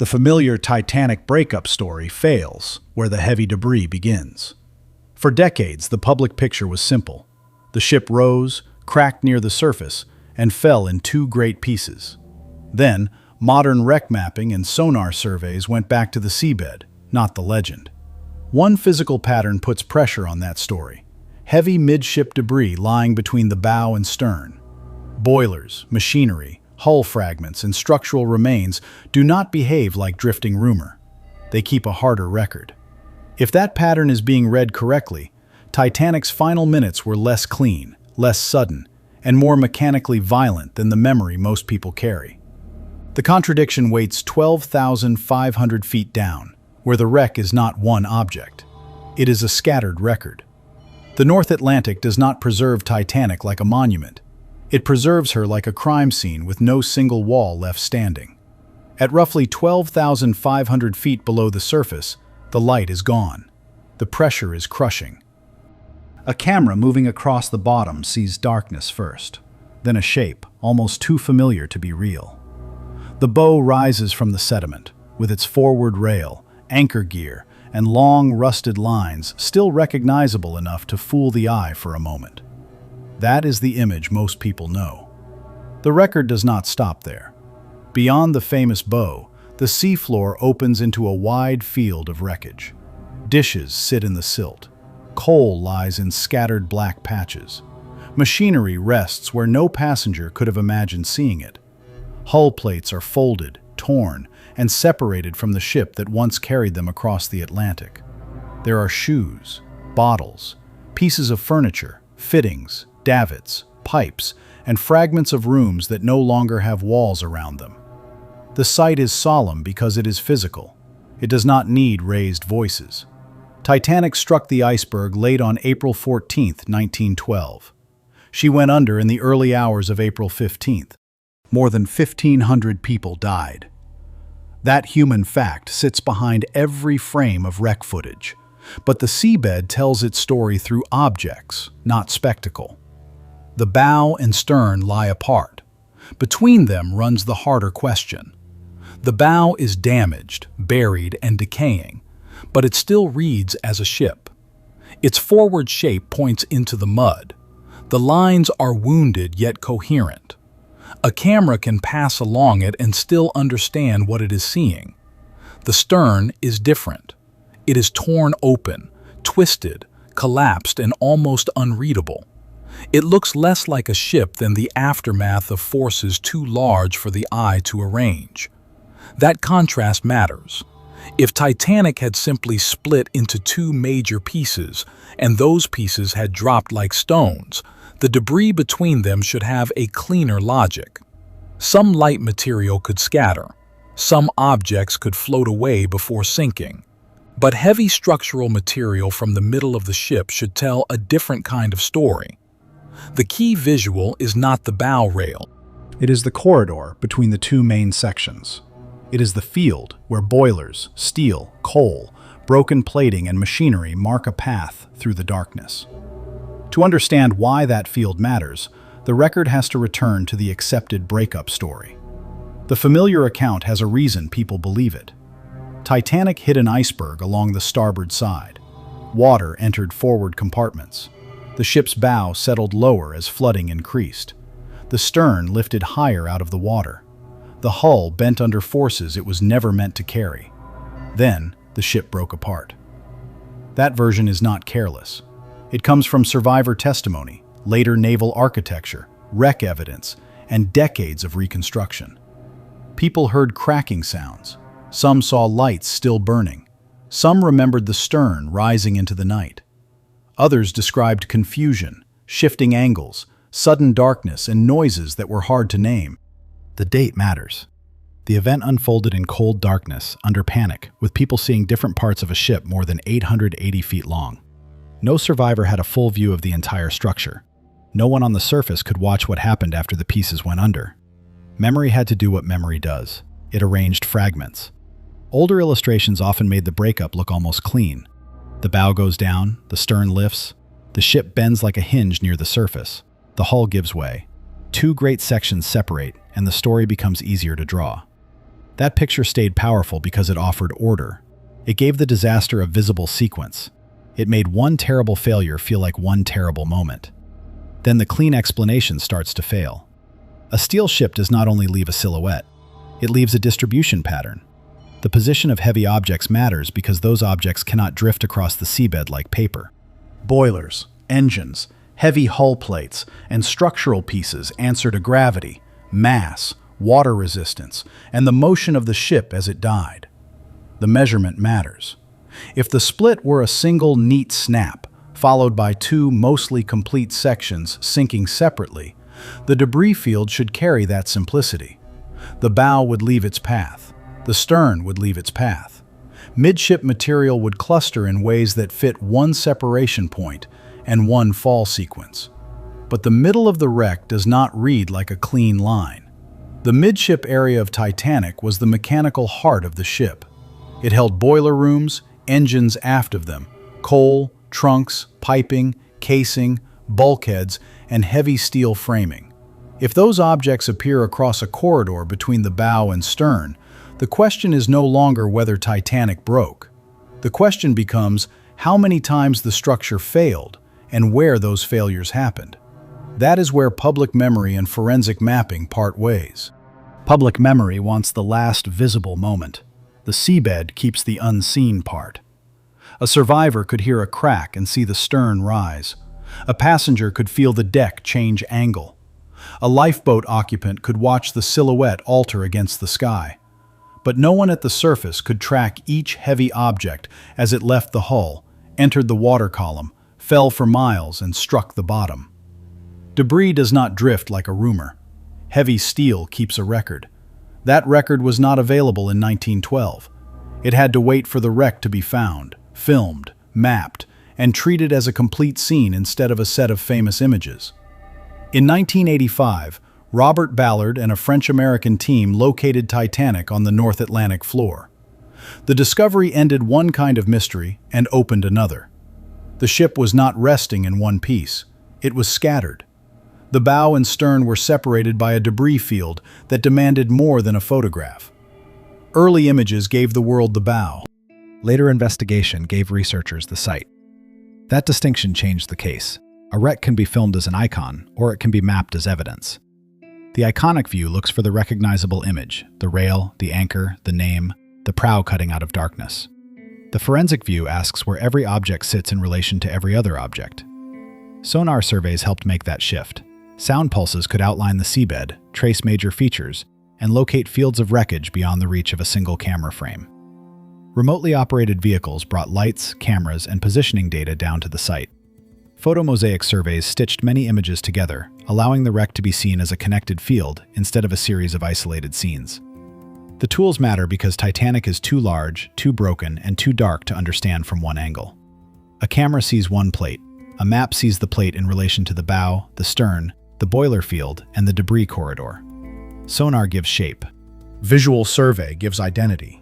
The familiar Titanic breakup story fails where the heavy debris begins. For decades, the public picture was simple. The ship rose, cracked near the surface, and fell in two great pieces. Then, modern wreck mapping and sonar surveys went back to the seabed, not the legend. One physical pattern puts pressure on that story: heavy midship debris lying between the bow and stern. Boilers, machinery, hull fragments, and structural remains do not behave like drifting rumor. They keep a harder record. If that pattern is being read correctly, Titanic's final minutes were less clean, less sudden, and more mechanically violent than the memory most people carry. The contradiction waits 12,500 feet down, where the wreck is not one object. It is a scattered record. The North Atlantic does not preserve Titanic like a monument. It preserves her like a crime scene with no single wall left standing. At roughly 12,500 feet below the surface, the light is gone. The pressure is crushing. A camera moving across the bottom sees darkness first, then a shape almost too familiar to be real. The bow rises from the sediment, with its forward rail, anchor gear, and long rusted lines still recognizable enough to fool the eye for a moment. That is the image most people know. The record does not stop there. Beyond the famous bow, the seafloor opens into a wide field of wreckage. Dishes sit in the silt. Coal lies in scattered black patches. Machinery rests where no passenger could have imagined seeing it. Hull plates are folded, torn, and separated from the ship that once carried them across the Atlantic. There are shoes, bottles, pieces of furniture, fittings, davits, pipes, and fragments of rooms that no longer have walls around them. The sight is solemn because it is physical. It does not need raised voices. Titanic struck the iceberg late on April 14, 1912. She went under in the early hours of April 15. More than 1,500 people died. That human fact sits behind every frame of wreck footage, but the seabed tells its story through objects, not spectacle. The bow and stern lie apart. Between them runs the harder question. The bow is damaged, buried, and decaying, but it still reads as a ship. Its forward shape points into the mud. The lines are wounded yet coherent. A camera can pass along it and still understand what it is seeing. The stern is different. It is torn open, twisted, collapsed, and almost unreadable. It looks less like a ship than the aftermath of forces too large for the eye to arrange. That contrast matters. If Titanic had simply split into two major pieces, and those pieces had dropped like stones, the debris between them should have a cleaner logic. Some light material could scatter. Some objects could float away before sinking. But heavy structural material from the middle of the ship should tell a different kind of story. The key visual is not the bow rail. It is the corridor between the two main sections. It is the field where boilers, steel, coal, broken plating, and machinery mark a path through the darkness. To understand why that field matters, the record has to return to the accepted breakup story. The familiar account has a reason people believe it. Titanic hit an iceberg along the starboard side. Water entered forward compartments. The ship's bow settled lower as flooding increased. The stern lifted higher out of the water. The hull bent under forces it was never meant to carry. Then, the ship broke apart. That version is not careless. It comes from survivor testimony, later naval architecture, wreck evidence, and decades of reconstruction. People heard cracking sounds. Some saw lights still burning. Some remembered the stern rising into the night. Others described confusion, shifting angles, sudden darkness, and noises that were hard to name. The date matters. The event unfolded in cold darkness, under panic, with people seeing different parts of a ship more than 880 feet long. No survivor had a full view of the entire structure. No one on the surface could watch what happened after the pieces went under. Memory had to do what memory does. It arranged fragments. Older illustrations often made the breakup look almost clean. The bow goes down, the stern lifts, the ship bends like a hinge near the surface. The hull gives way. Two great sections separate, and the story becomes easier to draw. That picture stayed powerful because it offered order. It gave the disaster a visible sequence. It made one terrible failure feel like one terrible moment. Then the clean explanation starts to fail. A steel ship does not only leave a silhouette, it leaves a distribution pattern. The position of heavy objects matters because those objects cannot drift across the seabed like paper. Boilers, engines, heavy hull plates, and structural pieces answer to gravity, mass, water resistance, and the motion of the ship as it died. The measurement matters. If the split were a single neat snap, followed by two mostly complete sections sinking separately, the debris field should carry that simplicity. The bow would leave its path. The stern would leave its path. Midship material would cluster in ways that fit one separation point and one fall sequence. But the middle of the wreck does not read like a clean line. The midship area of Titanic was the mechanical heart of the ship. It held boiler rooms, engines aft of them, coal, trunks, piping, casing, bulkheads, and heavy steel framing. If those objects appear across a corridor between the bow and stern, the question is no longer whether Titanic broke. The question becomes how many times the structure failed and where those failures happened. That is where public memory and forensic mapping part ways. Public memory wants the last visible moment. The seabed keeps the unseen part. A survivor could hear a crack and see the stern rise. A passenger could feel the deck change angle. A lifeboat occupant could watch the silhouette alter against the sky. But no one at the surface could track each heavy object as it left the hull, entered the water column, fell for miles, and struck the bottom. Debris does not drift like a rumor. Heavy steel keeps a record. That record was not available in 1912. It had to wait for the wreck to be found, filmed, mapped, and treated as a complete scene instead of a set of famous images. In 1985, Robert Ballard and a French-American team located Titanic on the North Atlantic floor. The discovery ended one kind of mystery and opened another. The ship was not resting in one piece. It was scattered. The bow and stern were separated by a debris field that demanded more than a photograph. Early images gave the world the bow. Later investigation gave researchers the site. That distinction changed the case. A wreck can be filmed as an icon, or it can be mapped as evidence. The iconic view looks for the recognizable image, the rail, the anchor, the name, the prow cutting out of darkness. The forensic view asks where every object sits in relation to every other object. Sonar surveys helped make that shift. Sound pulses could outline the seabed, trace major features, and locate fields of wreckage beyond the reach of a single camera frame. Remotely operated vehicles brought lights, cameras, and positioning data down to the site. Photomosaic surveys stitched many images together, allowing the wreck to be seen as a connected field instead of a series of isolated scenes. The tools matter because Titanic is too large, too broken, and too dark to understand from one angle. A camera sees one plate. A map sees the plate in relation to the bow, the stern, the boiler field, and the debris corridor. Sonar gives shape. Visual survey gives identity.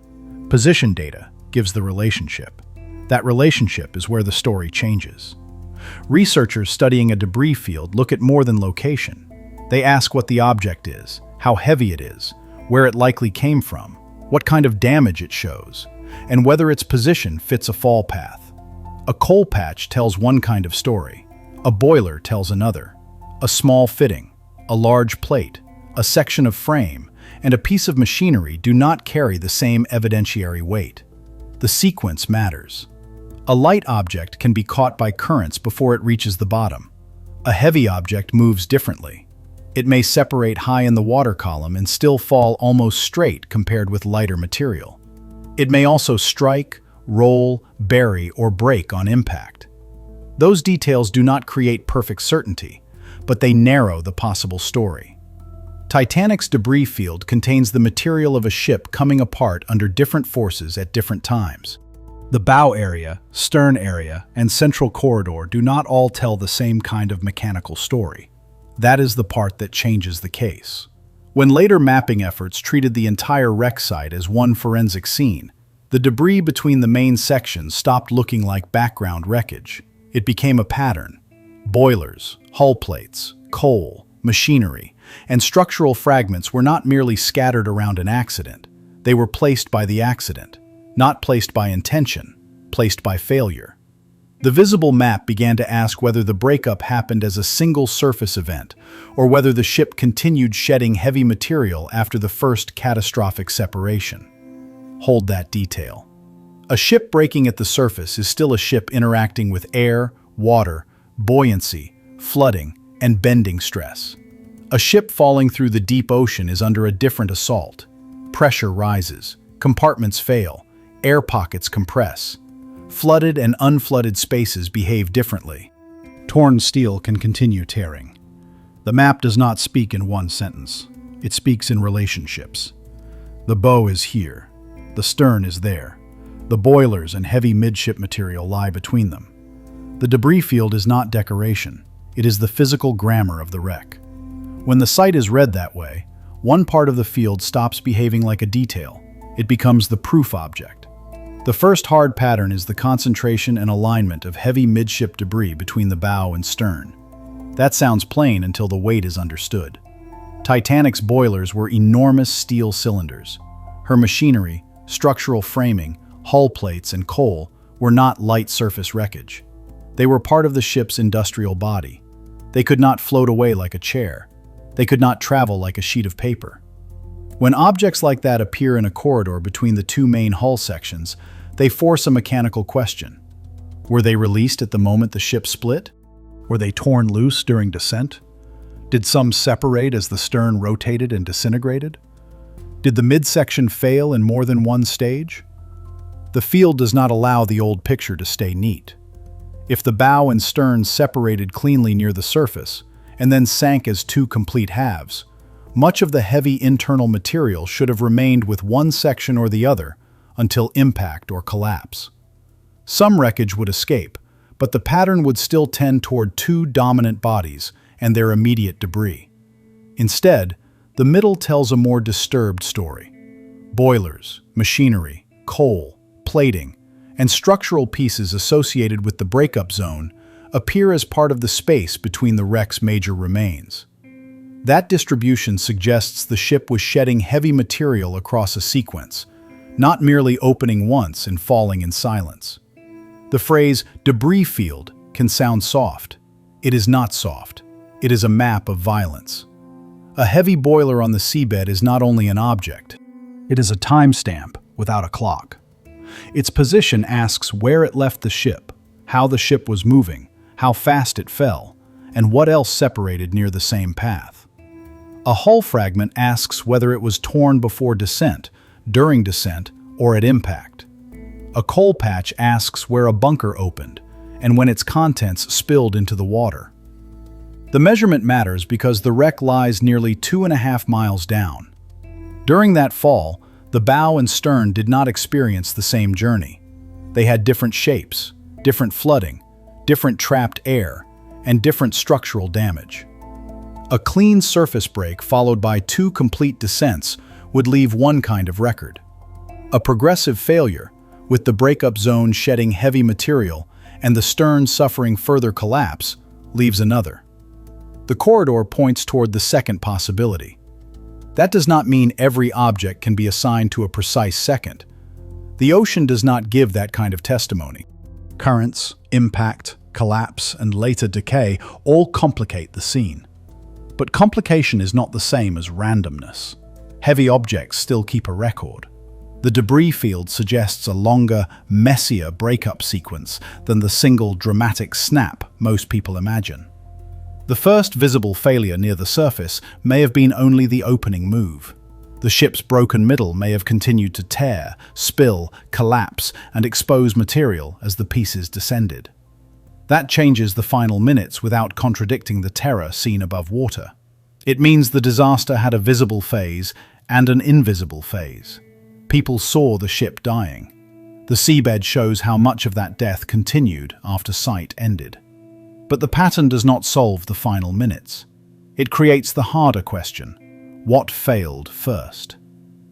Position data gives the relationship. That relationship is where the story changes. Researchers studying a debris field look at more than location. They ask what the object is, how heavy it is, where it likely came from, what kind of damage it shows, and whether its position fits a fall path. A coal patch tells one kind of story. A boiler tells another. A small fitting, a large plate, a section of frame, and a piece of machinery do not carry the same evidentiary weight. The sequence matters. A light object can be caught by currents before it reaches the bottom. A heavy object moves differently. It may separate high in the water column and still fall almost straight compared with lighter material. It may also strike, roll, bury, or break on impact. Those details do not create perfect certainty, but they narrow the possible story. Titanic's debris field contains the material of a ship coming apart under different forces at different times. The bow area, stern area, and central corridor do not all tell the same kind of mechanical story. That is the part that changes the case. When later mapping efforts treated the entire wreck site as one forensic scene, the debris between the main sections stopped looking like background wreckage. It became a pattern. Boilers, hull plates, coal, machinery, and structural fragments were not merely scattered around an accident. They were placed by the accident, not placed by intention, placed by failure. The visible map began to ask whether the breakup happened as a single surface event, or whether the ship continued shedding heavy material after the first catastrophic separation. Hold that detail. A ship breaking at the surface is still a ship interacting with air, water, buoyancy, flooding, and bending stress. A ship falling through the deep ocean is under a different assault. Pressure rises, compartments fail, air pockets compress. Flooded and unflooded spaces behave differently. Torn steel can continue tearing. The map does not speak in one sentence. It speaks in relationships. The bow is here. The stern is there. The boilers and heavy midship material lie between them. The debris field is not decoration. It is the physical grammar of the wreck. When the site is read that way, one part of the field stops behaving like a detail. It becomes the proof object. The first hard pattern is the concentration and alignment of heavy midship debris between the bow and stern. That sounds plain until the weight is understood. Titanic's boilers were enormous steel cylinders. Her machinery, structural framing, hull plates, and coal were not light surface wreckage. They were part of the ship's industrial body. They could not float away like a chair. They could not travel like a sheet of paper. When objects like that appear in a corridor between the two main hull sections, they force a mechanical question. Were they released at the moment the ship split? Were they torn loose during descent? Did some separate as the stern rotated and disintegrated? Did the midsection fail in more than one stage? The field does not allow the old picture to stay neat. If the bow and stern separated cleanly near the surface, and then sank as two complete halves, much of the heavy internal material should have remained with one section or the other until impact or collapse. Some wreckage would escape, but the pattern would still tend toward two dominant bodies and their immediate debris. Instead, the middle tells a more disturbed story. Boilers, machinery, coal, plating, and structural pieces associated with the breakup zone appear as part of the space between the wreck's major remains. That distribution suggests the ship was shedding heavy material across a sequence, not merely opening once and falling in silence. The phrase debris field can sound soft. It is not soft. It is a map of violence. A heavy boiler on the seabed is not only an object. It is a timestamp without a clock. Its position asks where it left the ship, how the ship was moving, how fast it fell, and what else separated near the same path. A hull fragment asks whether it was torn before descent, during descent, or at impact. A coal patch asks where a bunker opened, and when its contents spilled into the water. The measurement matters because the wreck lies nearly 2.5 miles down. During that fall, the bow and stern did not experience the same journey. They had different shapes, different flooding, different trapped air, and different structural damage. A clean surface break followed by two complete descents would leave one kind of record. A progressive failure, with the breakup zone shedding heavy material and the stern suffering further collapse, leaves another. The corridor points toward the second possibility. That does not mean every object can be assigned to a precise second. The ocean does not give that kind of testimony. Currents, impact, collapse, and later decay all complicate the scene. But complication is not the same as randomness. Heavy objects still keep a record. The debris field suggests a longer, messier breakup sequence than the single dramatic snap most people imagine. The first visible failure near the surface may have been only the opening move. The ship's broken middle may have continued to tear, spill, collapse, and expose material as the pieces descended. That changes the final minutes without contradicting the terror seen above water. It means the disaster had a visible phase and an invisible phase. People saw the ship dying. The seabed shows how much of that death continued after sight ended. But the pattern does not solve the final minutes. It creates the harder question: what failed first?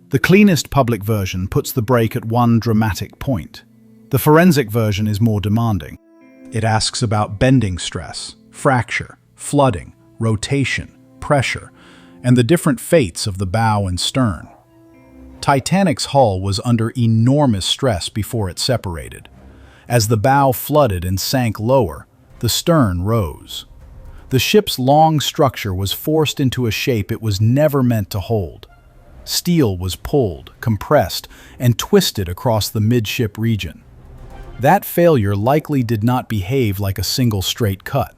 The cleanest public version puts the break at one dramatic point. The forensic version is more demanding. It asks about bending stress, fracture, flooding, rotation, pressure, and the different fates of the bow and stern. Titanic's hull was under enormous stress before it separated. As the bow flooded and sank lower, the stern rose. The ship's long structure was forced into a shape it was never meant to hold. Steel was pulled, compressed, and twisted across the midship region. That failure likely did not behave like a single straight cut.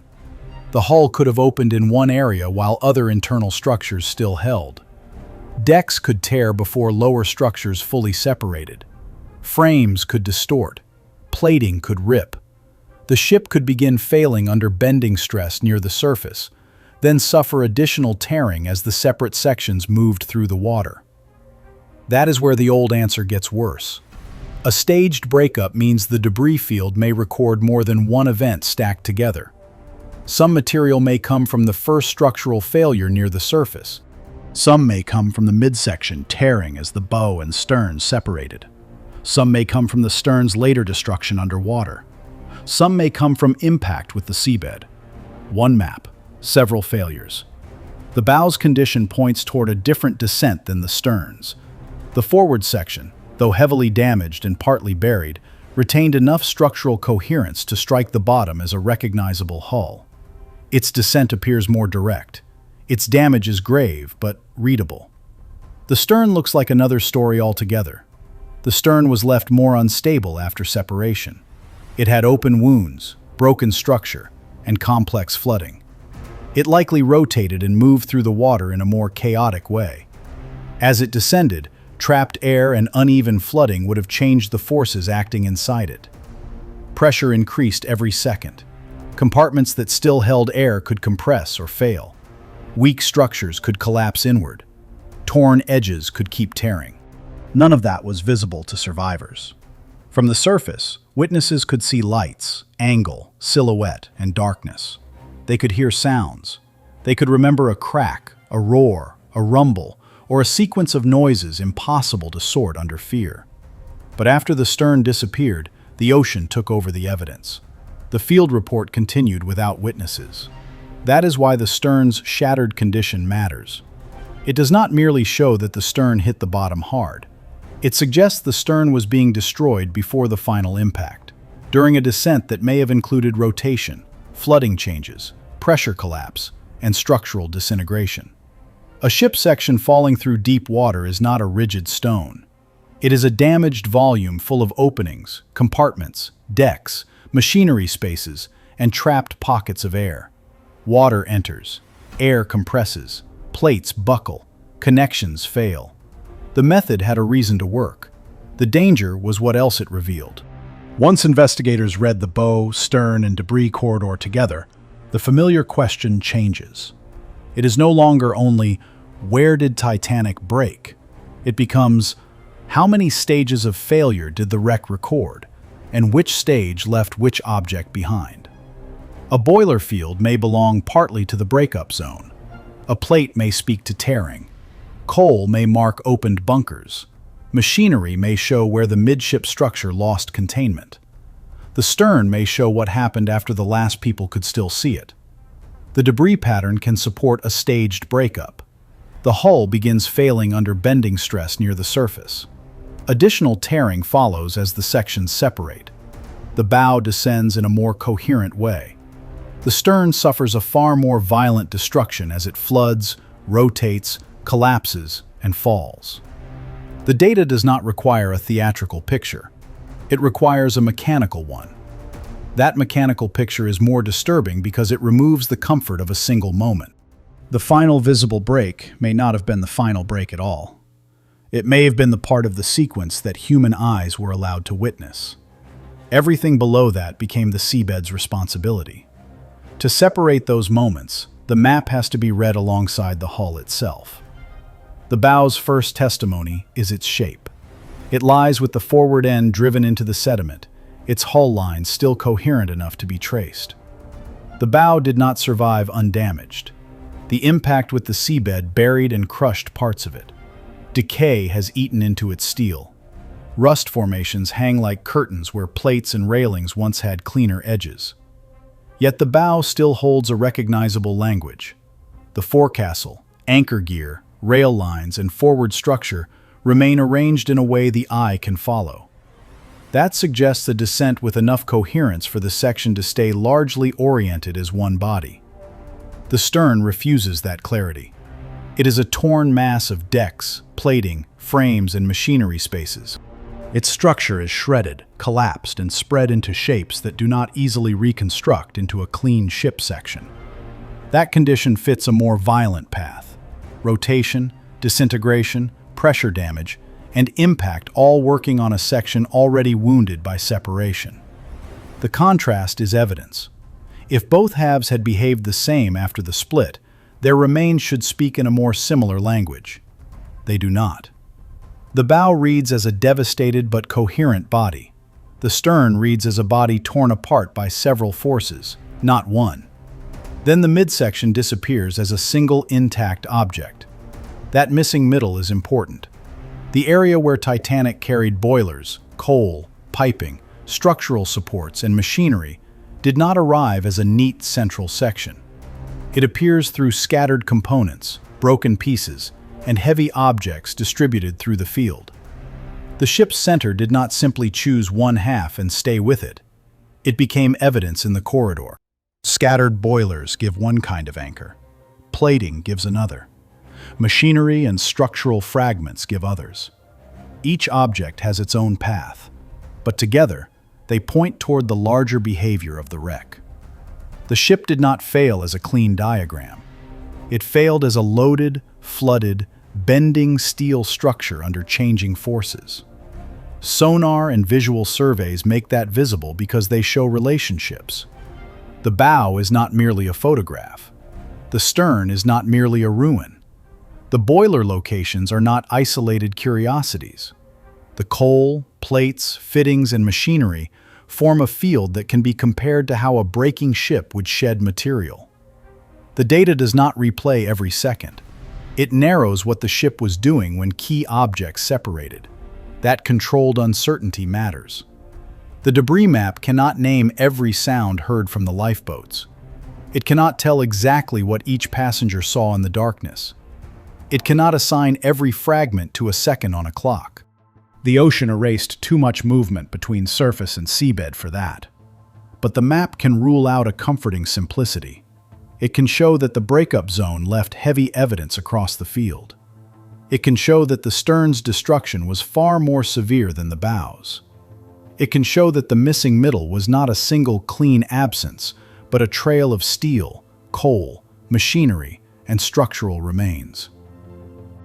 The hull could have opened in one area while other internal structures still held. Decks could tear before lower structures fully separated. Frames could distort. Plating could rip. The ship could begin failing under bending stress near the surface, then suffer additional tearing as the separate sections moved through the water. That is where the old answer gets worse. A staged breakup means the debris field may record more than one event stacked together. Some material may come from the first structural failure near the surface. Some may come from the midsection tearing as the bow and stern separated. Some may come from the stern's later destruction underwater. Some may come from impact with the seabed. One map, several failures. The bow's condition points toward a different descent than the stern's. The forward section, though heavily damaged and partly buried, retained enough structural coherence to strike the bottom as a recognizable hull. Its descent appears more direct. Its damage is grave, but readable. The stern looks like another story altogether. The stern was left more unstable after separation. It had open wounds, broken structure, and complex flooding. It likely rotated and moved through the water in a more chaotic way. As it descended, trapped air and uneven flooding would have changed the forces acting inside it. Pressure increased every second. Compartments that still held air could compress or fail. Weak structures could collapse inward. Torn edges could keep tearing. None of that was visible to survivors. From the surface, witnesses could see lights, angle, silhouette, and darkness. They could hear sounds. They could remember a crack, a roar, a rumble, or a sequence of noises impossible to sort under fear. But after the stern disappeared, the ocean took over the evidence. The field report continued without witnesses. That is why the stern's shattered condition matters. It does not merely show that the stern hit the bottom hard. It suggests the stern was being destroyed before the final impact, during a descent that may have included rotation, flooding changes, pressure collapse, and structural disintegration. A ship section falling through deep water is not a rigid stone. It is a damaged volume full of openings, compartments, decks, machinery spaces, and trapped pockets of air. Water enters, air compresses, plates buckle, connections fail. The method had a reason to work. The danger was what else it revealed. Once investigators read the bow, stern, and debris corridor together, the familiar question changes. It is no longer only, where did Titanic break? It becomes, how many stages of failure did the wreck record, and which stage left which object behind? A boiler field may belong partly to the breakup zone. A plate may speak to tearing. Coal may mark opened bunkers. Machinery may show where the midship structure lost containment. The stern may show what happened after the last people could still see it. The debris pattern can support a staged breakup. The hull begins failing under bending stress near the surface. Additional tearing follows as the sections separate. The bow descends in a more coherent way. The stern suffers a far more violent destruction as it floods, rotates, collapses, and falls. The data does not require a theatrical picture. It requires a mechanical one. That mechanical picture is more disturbing because it removes the comfort of a single moment. The final visible break may not have been the final break at all. It may have been the part of the sequence that human eyes were allowed to witness. Everything below that became the seabed's responsibility. To separate those moments, the map has to be read alongside the hull itself. The bow's first testimony is its shape. It lies with the forward end driven into the sediment, its hull lines still coherent enough to be traced. The bow did not survive undamaged. The impact with the seabed buried and crushed parts of it. Decay has eaten into its steel. Rust formations hang like curtains where plates and railings once had cleaner edges. Yet the bow still holds a recognizable language. The forecastle, anchor gear, rail lines, and forward structure remain arranged in a way the eye can follow. That suggests a descent with enough coherence for the section to stay largely oriented as one body. The stern refuses that clarity. It is a torn mass of decks, plating, frames, and machinery spaces. Its structure is shredded, collapsed, and spread into shapes that do not easily reconstruct into a clean ship section. That condition fits a more violent path. Rotation, disintegration, pressure damage, and impact all working on a section already wounded by separation. The contrast is evidence. If both halves had behaved the same after the split, their remains should speak in a more similar language. They do not. The bow reads as a devastated but coherent body. The stern reads as a body torn apart by several forces, not one. Then the midsection disappears as a single intact object. That missing middle is important. The area where Titanic carried boilers, coal, piping, structural supports, and machinery did not arrive as a neat central section. It appears through scattered components, broken pieces, and heavy objects distributed through the field. The ship's center did not simply choose one half and stay with it. It became evidence in the corridor. Scattered boilers give one kind of anchor. Plating gives another. Machinery and structural fragments give others. Each object has its own path, but together they point toward the larger behavior of the wreck. The ship did not fail as a clean diagram. It failed as a loaded, flooded, bending steel structure under changing forces. Sonar and visual surveys make that visible because they show relationships. The bow is not merely a photograph. The stern is not merely a ruin. The boiler locations are not isolated curiosities. The coal, plates, fittings, and machinery form a field that can be compared to how a breaking ship would shed material. The data does not replay every second. It narrows what the ship was doing when key objects separated. That controlled uncertainty matters. The debris map cannot name every sound heard from the lifeboats. It cannot tell exactly what each passenger saw in the darkness. It cannot assign every fragment to a second on a clock. The ocean erased too much movement between surface and seabed for that. But the map can rule out a comforting simplicity. It can show that the breakup zone left heavy evidence across the field. It can show that the stern's destruction was far more severe than the bow's. It can show that the missing middle was not a single clean absence, but a trail of steel, coal, machinery, and structural remains.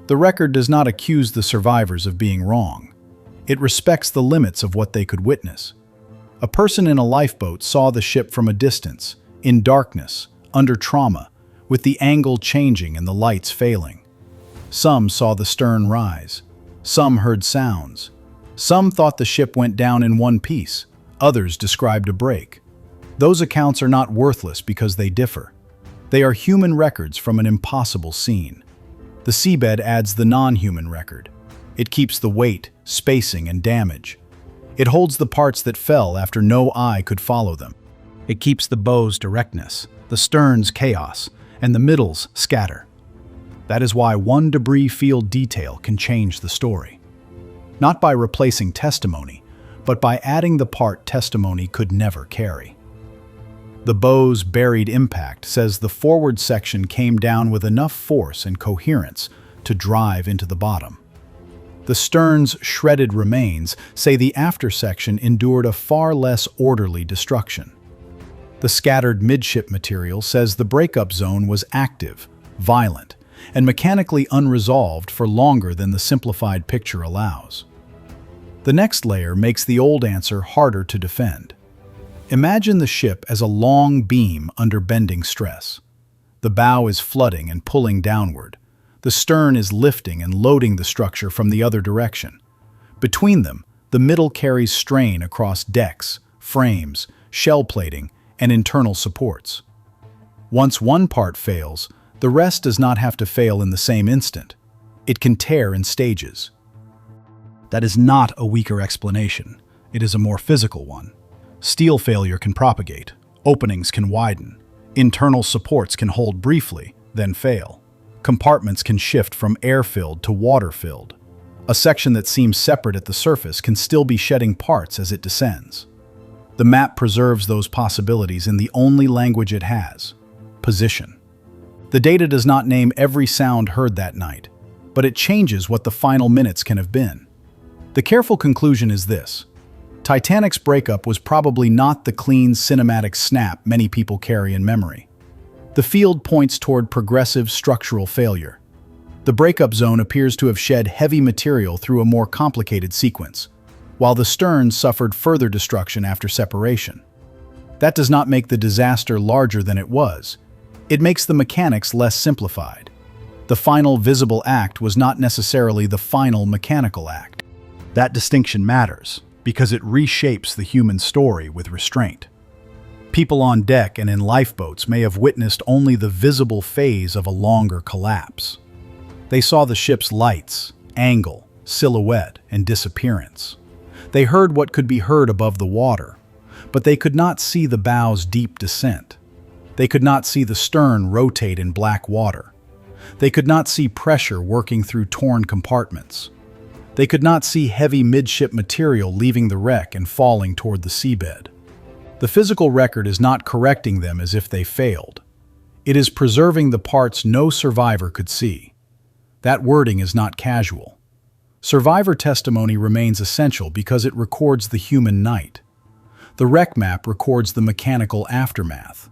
The record does not accuse the survivors of being wrong. It respects the limits of what they could witness. A person in a lifeboat saw the ship from a distance, in darkness, under trauma, with the angle changing and the lights failing. Some saw the stern rise. Some heard sounds. Some thought the ship went down in one piece. Others described a break. Those accounts are not worthless because they differ. They are human records from an impossible scene. The seabed adds the non-human record. It keeps the weight, spacing, and damage. It holds the parts that fell after no eye could follow them. It keeps the bow's directness, the stern's chaos, and the middle's scatter. That is why one debris field detail can change the story. Not by replacing testimony, but by adding the part testimony could never carry. The bow's buried impact says the forward section came down with enough force and coherence to drive into the bottom. The stern's shredded remains say the after section endured a far less orderly destruction. The scattered midship material says the breakup zone was active, violent, and mechanically unresolved for longer than the simplified picture allows. The next layer makes the old answer harder to defend. Imagine the ship as a long beam under bending stress. The bow is flooding and pulling downward. The stern is lifting and loading the structure from the other direction. Between them, the middle carries strain across decks, frames, shell plating, and internal supports. Once one part fails, the rest does not have to fail in the same instant. It can tear in stages. That is not a weaker explanation. It is a more physical one. Steel failure can propagate. Openings can widen. Internal supports can hold briefly, then fail. Compartments can shift from air-filled to water-filled. A section that seems separate at the surface can still be shedding parts as it descends. The map preserves those possibilities in the only language it has: position. The data does not name every sound heard that night, but it changes what the final minutes can have been. The careful conclusion is this: Titanic's breakup was probably not the clean cinematic snap many people carry in memory. The field points toward progressive structural failure. The breakup zone appears to have shed heavy material through a more complicated sequence, while the stern suffered further destruction after separation. That does not make the disaster larger than it was. It makes the mechanics less simplified. The final visible act was not necessarily the final mechanical act. That distinction matters, because it reshapes the human story with restraint. People on deck and in lifeboats may have witnessed only the visible phase of a longer collapse. They saw the ship's lights, angle, silhouette, and disappearance. They heard what could be heard above the water, but they could not see the bow's deep descent. They could not see the stern rotate in black water. They could not see pressure working through torn compartments. They could not see heavy midship material leaving the wreck and falling toward the seabed. The physical record is not correcting them as if they failed. It is preserving the parts no survivor could see. That wording is not casual. Survivor testimony remains essential because it records the human night. The wreck map records the mechanical aftermath.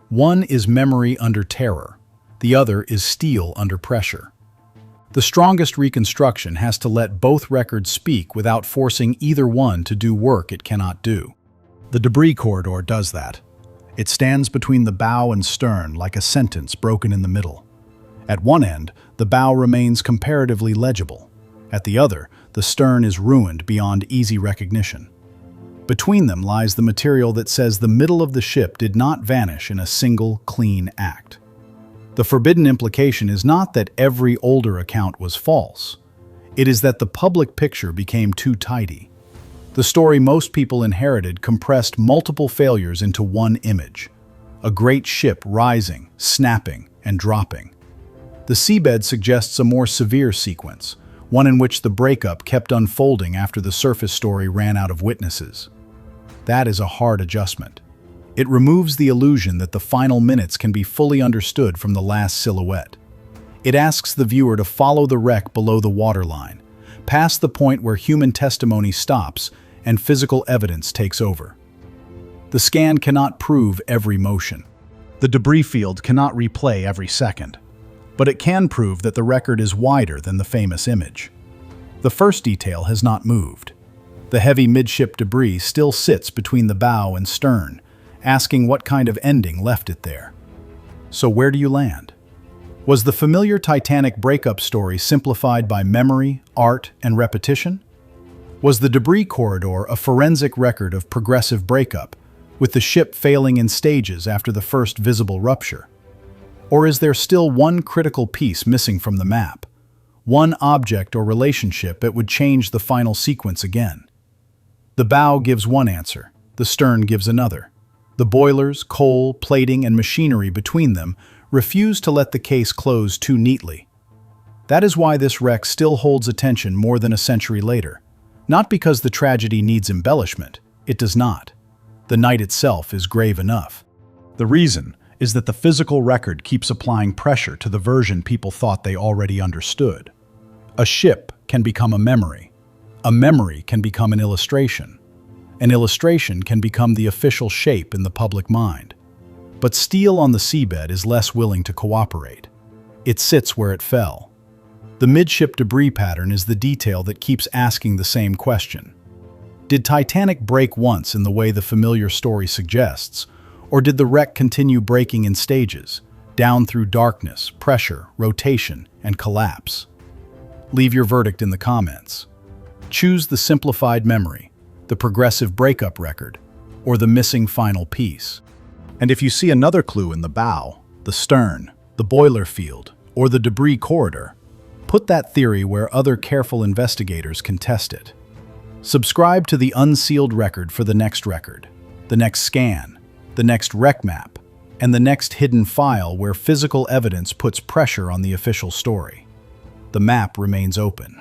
One is memory under terror. The other is steel under pressure. The strongest reconstruction has to let both records speak without forcing either one to do work it cannot do. The debris corridor does that. It stands between the bow and stern like a sentence broken in the middle. At one end, the bow remains comparatively legible. At the other, the stern is ruined beyond easy recognition. Between them lies the material that says the middle of the ship did not vanish in a single, clean act. The forbidden implication is not that every older account was false. It is that the public picture became too tidy. The story most people inherited compressed multiple failures into one image: a great ship rising, snapping, and dropping. The seabed suggests a more severe sequence, one in which the breakup kept unfolding after the surface story ran out of witnesses. That is a hard adjustment. It removes the illusion that the final minutes can be fully understood from the last silhouette. It asks the viewer to follow the wreck below the waterline, past the point where human testimony stops and physical evidence takes over. The scan cannot prove every motion. The debris field cannot replay every second, but it can prove that the record is wider than the famous image. The first detail has not moved. The heavy midship debris still sits between the bow and stern, asking what kind of ending left it there. So where do you land? Was the familiar Titanic breakup story simplified by memory, art, and repetition? Was the debris corridor a forensic record of progressive breakup, with the ship failing in stages after the first visible rupture? Or is there still one critical piece missing from the map? One object or relationship that would change the final sequence again? The bow gives one answer, the stern gives another. The boilers, coal, plating, and machinery between them refuse to let the case close too neatly. That is why this wreck still holds attention more than a century later. Not because the tragedy needs embellishment, it does not. The night itself is grave enough. The reason is that the physical record keeps applying pressure to the version people thought they already understood. A ship can become a memory. A memory can become an illustration. An illustration can become the official shape in the public mind. But steel on the seabed is less willing to cooperate. It sits where it fell. The midship debris pattern is the detail that keeps asking the same question. Did Titanic break once in the way the familiar story suggests, or did the wreck continue breaking in stages, down through darkness, pressure, rotation, and collapse? Leave your verdict in the comments. Choose the simplified memory, the progressive breakup record, or the missing final piece. And if you see another clue in the bow, the stern, the boiler field, or the debris corridor, put that theory where other careful investigators can test it. Subscribe to the Unsealed Record for the next record, the next scan, the next wreck map, and the next hidden file where physical evidence puts pressure on the official story. The map remains open.